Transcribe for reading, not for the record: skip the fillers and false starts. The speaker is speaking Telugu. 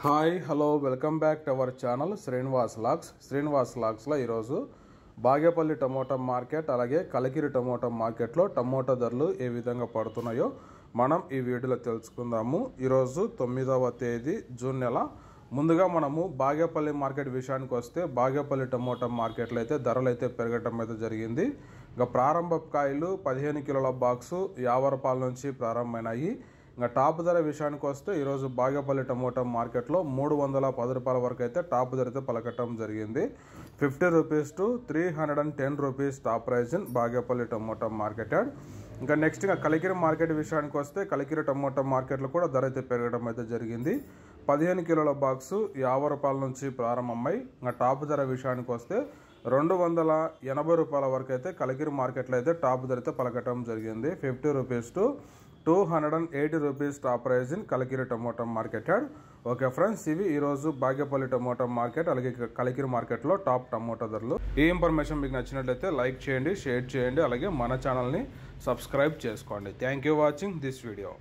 Hi hello welcome back to our channel Srinivas లాగ్స్లో ఈరోజు బాగేపల్లి టమోటా మార్కెట్ అలాగే కలికిరి టమోటా మార్కెట్లో టమోటా ధరలు ఏ విధంగా పడుతున్నాయో మనం ఈ వీడియోలో తెలుసుకుందాము. ఈరోజు 9వ తేదీ జూన్ నెల. ముందుగా మనము బాగేపల్లి మార్కెట్ విషయానికి వస్తే బాగేపల్లి టమోటా మార్కెట్లో అయితే ధరలు అయితే పెరగటం అయితే జరిగింది. ఇంకా ప్రారంభ కాయలు 15 కిలోల బాక్సు 50 రూపాయల నుంచి ప్రారంభమైనాయి. ఇంకా టాప్ ధర విషయానికి వస్తే ఈరోజు బాగేపల్లి టమోటా మార్కెట్లో 310 రూపాయల వరకు అయితే టాప్ ధర అయితే పలకటం జరిగింది. 50 rupees to 310 rupees top price in Bagepalli tomato market. ఇంకా నెక్స్ట్ కలికిరి మార్కెట్ విషయానికి వస్తే కలికిరి టమోటా మార్కెట్లో కూడా ధర అయితే పెరగడం అయితే జరిగింది. 15 కిలోల బాక్సు 50 రూపాయల నుంచి ప్రారంభమై ఇంకా టాప్ ధర విషయానికి వస్తే 280 రూపాయల వరకు అయితే కలికిరి మార్కెట్లో అయితే టాప్ ధర అయితే పలకటం జరిగింది. 50 rupees to 280 rupees top price in Kalikiri tomato market. Okay friends, ఇవి ఈరోజు బాగేపల్లి టమోటా మార్కెట్ అలాగే కలికిరి మార్కెట్లో టాప్ టమోటా ధరలు. ఈ ఇన్ఫర్మేషన్ మీకు నచ్చినట్లయితే లైక్ చేయండి, షేర్ చేయండి, అలాగే మన ఛానల్ని సబ్స్క్రైబ్ చేసుకోండి. Thank you watching this video.